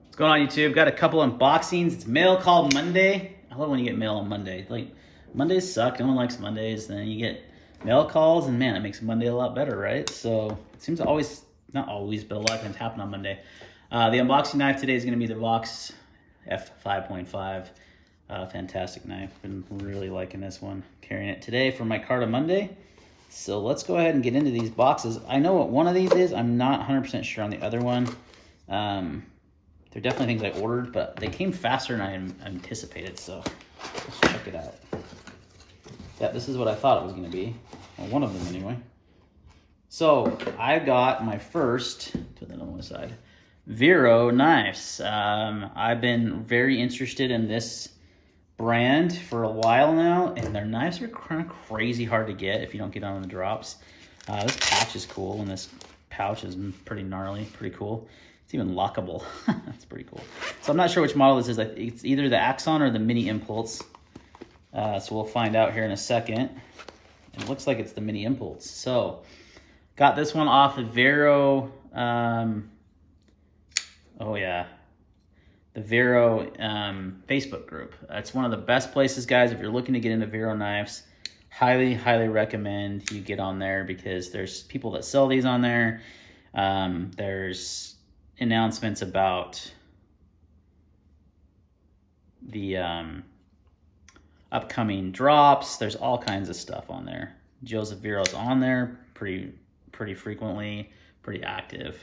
What's going on, YouTube? Got a couple unboxings. It's Mail Call Monday. I love when you get mail on Monday. Like, Mondays suck. No one likes Mondays. Then you get mail calls, and man, it makes Monday a lot better, right? So it seems to always, not always, but a lot of times happen on Monday. The unboxing knife today is going to be the Vox F5.5. Fantastic knife. Been really liking this one. Carrying it today for my Carta Monday. So let's go ahead and get into these boxes. I know what one of these is. I'm not 100% sure on the other one. They're definitely things I ordered, but they came faster than I anticipated, so let's check it out. Yeah, this is what I thought it was going to be. Well, one of them anyway. So I got my first, put that on one side, Vero knives. I've been very interested in this brand for a while now, and their knives are kind of crazy hard to get if you don't get on the drops. This patch is cool, and this pouch is pretty gnarly, pretty cool. It's even lockable. That's pretty cool. So I'm not sure which model this is. It's either the Axon or the Mini Impulse. So we'll find out here in a second. It looks like it's the Mini Impulse. So got this one off of Vero. Oh yeah, the Vero Facebook group. It's one of the best places, guys, if you're looking to get into Vero knives. Highly, highly recommend you get on there because there's people that sell these on there. There's announcements about the upcoming drops. There's all kinds of stuff on there. Joseph Vero's on there pretty frequently, pretty active.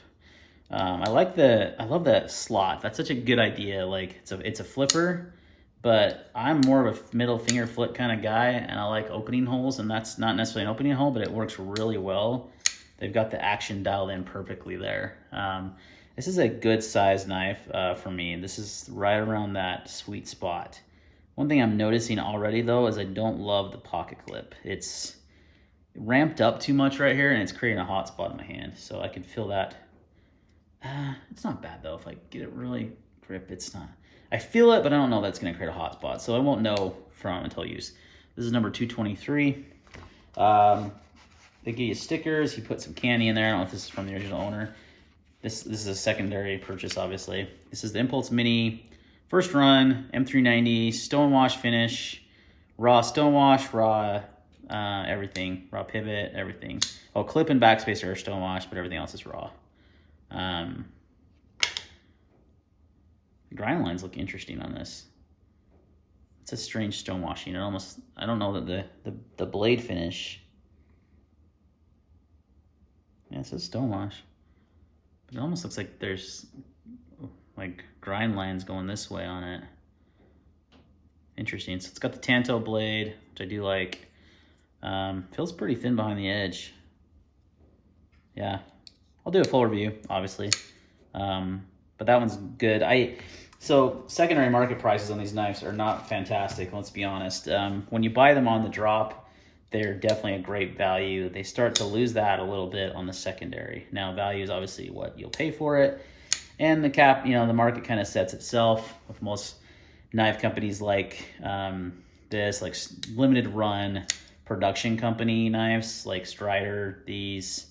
I love that slot. That's such a good idea. Like it's a flipper, but I'm more of a middle finger flip kind of guy, and I like opening holes, and that's not necessarily an opening hole, but it works really well. They've got the action dialed in perfectly there. This is a good size knife for me. This is right around that sweet spot. One thing I'm noticing already though is I don't love the pocket clip. It's ramped up too much right here, and it's creating a hot spot in my hand. So I can feel that. It's not bad though. If I get it really grip, it's not. I feel it, but I don't know that's going to create a hot spot. So I won't know from until use. This is number 223. They give you stickers. He put some candy in there. I don't know if this is from the original owner. This is a secondary purchase, obviously. This is the Impulse Mini, first run, M390, stonewash finish, raw stonewash, raw everything, raw pivot, everything. Oh, clip and backspacer are stonewash, but everything else is raw. The grind lines look interesting on this. It's a strange stonewashing. It almost, I don't know that the blade finish. Yeah, it says stonewash. But it almost looks like there's like grind lines going this way on it. Interesting. So it's got the Tanto blade, which I do like. Feels pretty thin behind the edge. Yeah, I'll do a full review, obviously. But that one's good. So secondary market prices on these knives are not fantastic, let's be honest. When you buy them on the drop, they're definitely a great value. They start to lose that a little bit on the secondary. Now, value is obviously what you'll pay for it. And the cap, the market kind of sets itself with most knife companies like this, like limited run production company knives, like Strider, these,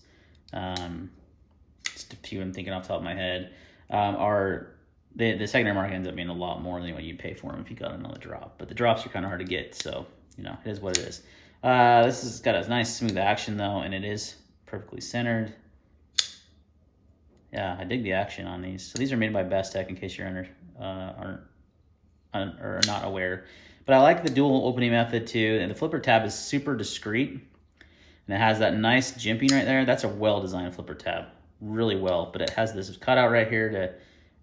just a few I'm thinking off the top of my head, the secondary market ends up being a lot more than what you'd pay for them if you got another drop. But the drops are kind of hard to get, so, it is what it is. This has got a nice smooth action though, and it is perfectly centered. Yeah, I dig the action on these. So these are made by Best Tech, in case you're are not aware. But I like the dual opening method too, and the flipper tab is super discreet, and it has that nice jimping right there. That's a well-designed flipper tab, really well. But it has this cutout right here and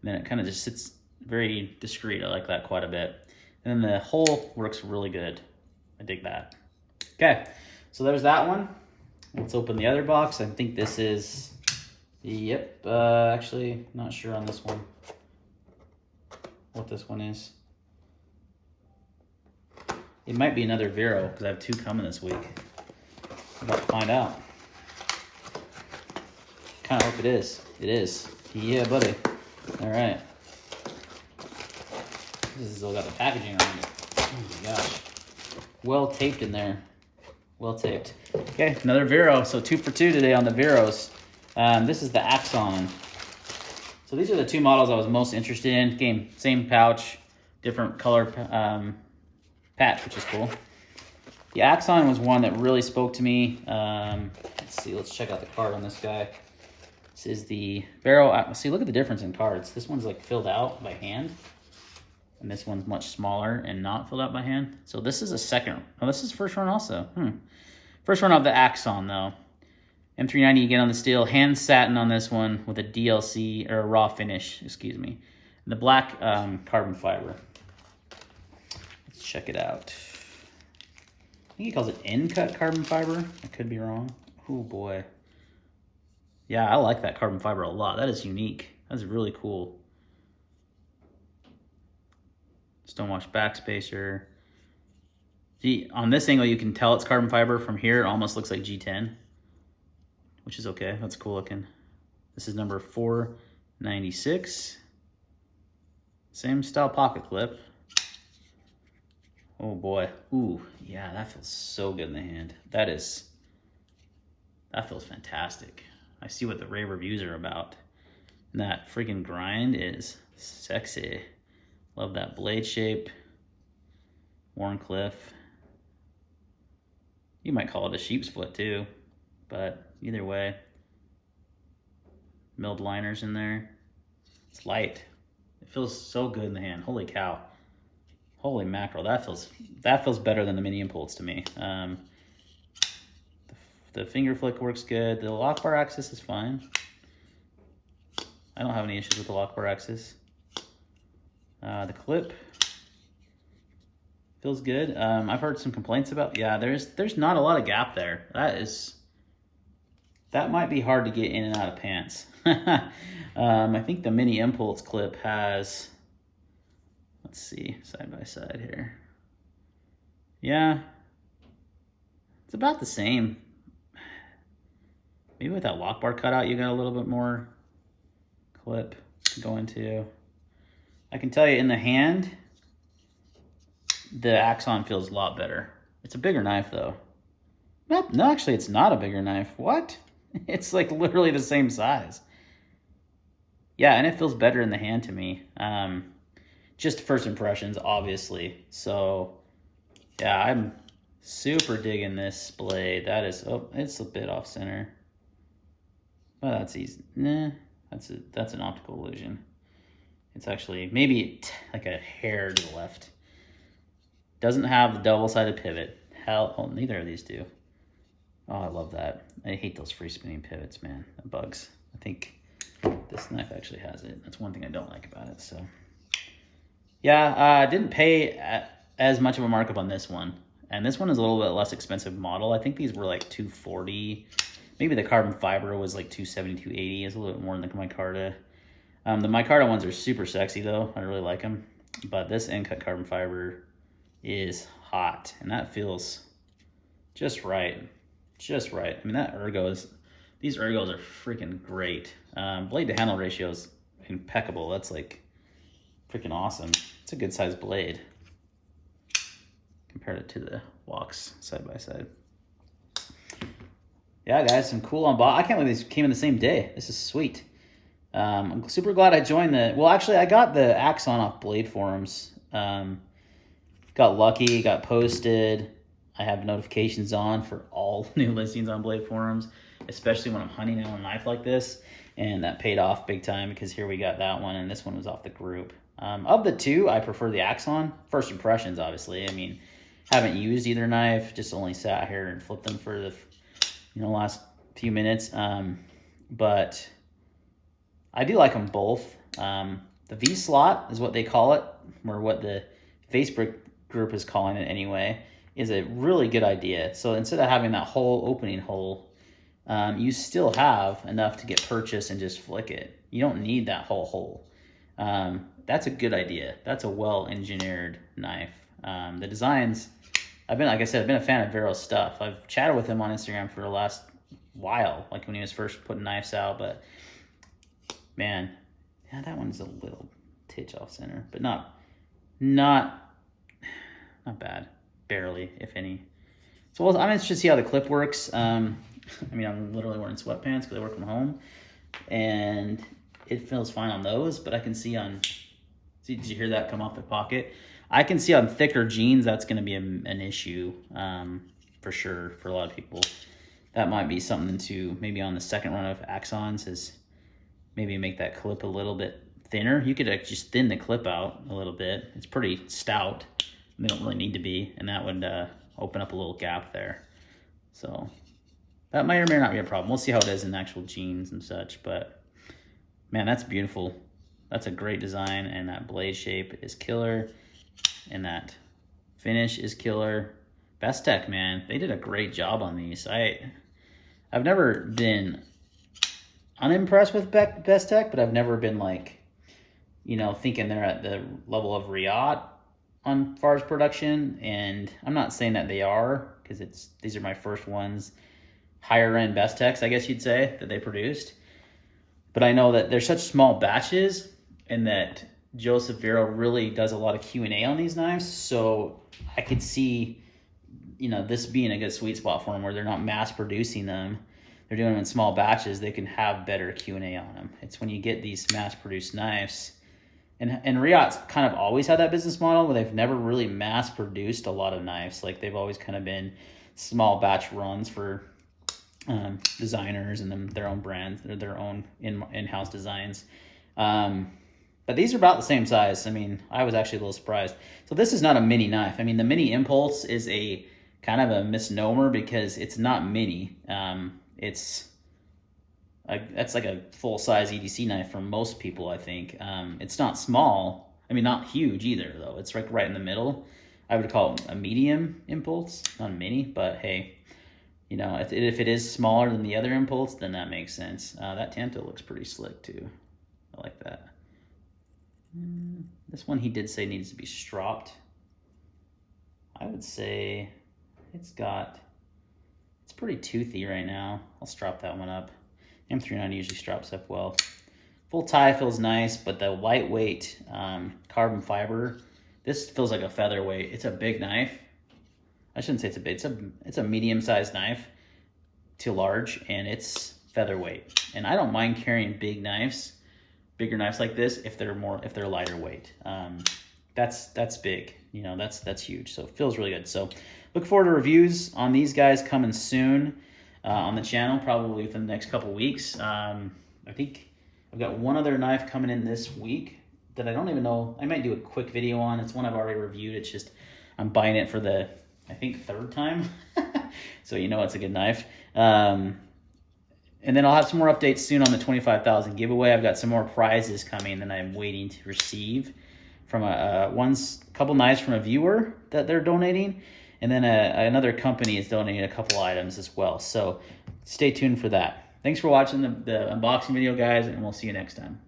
then it kind of just sits very discreet. I like that quite a bit. And then the hole works really good. I dig that. Okay, so there's that one. Let's open the other box. I think this is, yep, actually not sure on this one what this one is. It might be another Vero because I have two coming this week. I'm about to find out. Kind of hope it is. It is. Yeah, buddy. All right. This has still got the packaging around it. Oh my gosh. Well taped in there. Well taped. Okay, another Vero. So 2 for 2 today on the Veros. This is the Axon. So these are the two models I was most interested in. Same pouch, different color patch, which is cool. The Axon was one that really spoke to me. Let's see, let's check out the card on this guy. This is the Vero. See, look at the difference in cards. This one's like filled out by hand, and this one's much smaller and not filled out by hand. So this is a second. Oh, this is first run also. First run of the Axon though. M390 you get on the steel, hand satin on this one with a DLC or a raw finish, excuse me. And the black carbon fiber. Let's check it out. I think he calls it in-cut carbon fiber. I could be wrong. Oh boy. Yeah, I like that carbon fiber a lot. That is unique. That's really cool. Stonewash backspacer. See, on this angle you can tell it's carbon fiber. From here it almost looks like G10. Which is okay, that's cool looking. This is number 496. Same style pocket clip. Oh boy, ooh, yeah, that feels so good in the hand. That feels fantastic. I see what the rave reviews are about. And that freaking grind is sexy. Love that blade shape. Warncliffe. You might call it a sheep's foot too, but either way, milled liners in there. It's light. It feels so good in the hand. Holy cow. Holy mackerel. That feels better than the mini impulse to me. The finger flick works good. The lock bar axis is fine. I don't have any issues with the lock bar axis. The clip feels good. I've heard some complaints about, yeah, there's not a lot of gap there. That might be hard to get in and out of pants. I think the mini impulse clip has, let's see, side by side here. Yeah, it's about the same. Maybe with that lock bar cutout, you got a little bit more clip to go into. I can tell you in the hand, the Axon feels a lot better. It's a bigger knife though. Nope, no, actually it's not a bigger knife. What? It's like literally the same size. Yeah, and it feels better in the hand to me. Just first impressions, obviously. So, yeah, I'm super digging this blade. That is, oh, it's a bit off center. Well, that's easy. Nah, that's an optical illusion. It's actually maybe like a hair to the left. Doesn't have the double-sided pivot. Hell, oh, neither of these do. Oh, I love that. I hate those free spinning pivots, man. That bugs. I think this knife actually has it. That's one thing I don't like about it. So, yeah, I didn't pay as much of a markup on this one. And this one is a little bit less expensive model. I think these were like $240. Maybe the carbon fiber was like $270, $280. It's a little bit more than the micarta. The micarta ones are super sexy though. I really like them. But this in-cut carbon fiber is hot. And that feels just right. Just right. I mean, these ergos are freaking great. Blade to handle ratio is impeccable. That's like freaking awesome. It's a good sized blade compared it to the walks side by side. Yeah, guys, some cool unbox. I can't believe these came in the same day. This is sweet. I'm super glad I joined well, actually, I got the Axon off Blade Forums. Got lucky, got posted. I have notifications on for all new listings on Blade Forums, especially when I'm hunting on a knife like this. And that paid off big time because here we got that one, and this one was off the group. Of the two, I prefer the Axon. First impressions, obviously. I mean, haven't used either knife, just only sat here and flipped them for the last few minutes. But I do like them both. The V-slot is what they call it, or what the Facebook group is calling it anyway, is a really good idea. So instead of having that whole opening hole, you still have enough to get purchase and just flick it. You don't need that whole hole. That's a good idea. That's a well-engineered knife. The designs, like I said, I've been a fan of Vero's stuff. I've chatted with him on Instagram for the last while, like when he was first putting knives out, but man, yeah, that one's a little titch off center, but not bad. Barely, if any. So I'm interested to see how the clip works. I mean, I'm literally wearing sweatpants because I work from home, and it feels fine on those, but I can see on, see, did you hear that come off the pocket? I can see on thicker jeans that's going to be an issue for sure for a lot of people. That might be something to maybe on the second run of Axons is maybe make that clip a little bit thinner. You could just thin the clip out a little bit. It's pretty stout. They don't really need to be, and that would open up a little gap there. So that might or may not be a problem. We'll see how it is in actual jeans and such, but man, that's beautiful. That's a great design, and that blade shape is killer, and that finish is killer. Bestech, man, they did a great job on these. I've never been unimpressed with Bestech, but I've never been like, you know, thinking they're at the level of Riot on far as production. And I'm not saying that they are, because these are my first ones, higher end Bestechs, I guess you'd say, that they produced. But I know that they're such small batches, and that Joseph Vero really does a lot of Q&A on these knives. So I could see, you know, this being a good sweet spot for them, where they're not mass producing them. They're doing them in small batches. They can have better Q&A on them. It's when you get these mass produced knives, and Riot's kind of always had that business model where they've never really mass produced a lot of knives. Like, they've always kind of been small batch runs for designers and then their own brands, their own in-house designs. But these are about the same size. I mean, I was actually a little surprised. So this is not a mini knife. I mean, the mini Impulse is a kind of a misnomer because it's not mini. That's like a full-size EDC knife for most people, I think. It's not small. I mean, not huge either, though. It's like right in the middle. I would call it a medium Impulse, not a mini, but hey, you know, if it is smaller than the other Impulse, then that makes sense. That Tanto looks pretty slick, too. I like that. This one he did say needs to be stropped. I would say it's pretty toothy right now. I'll strop that one up. M39 usually strops up well. Full tie feels nice, but the lightweight carbon fiber, this feels like a featherweight. It's a big knife. I shouldn't say it's a big, it's a medium-sized knife to large, and it's featherweight. And I don't mind carrying bigger knives like this if they're lighter weight. That's big, you know, that's huge. So it feels really good. So look forward to reviews on these guys coming soon on the channel, probably within the next couple weeks. I think I've got one other knife coming in this week that I don't even know. I might do a quick video on. It's one I've already reviewed. It's just I'm buying it for the, I think, third time. So you know it's a good knife. And then I'll have some more updates soon on the 25,000 giveaway. I've got some more prizes coming that I'm waiting to receive from a couple knives from a viewer that they're donating, and then another company is donating a couple items as well. So stay tuned for that. Thanks for watching the unboxing video, guys, and we'll see you next time.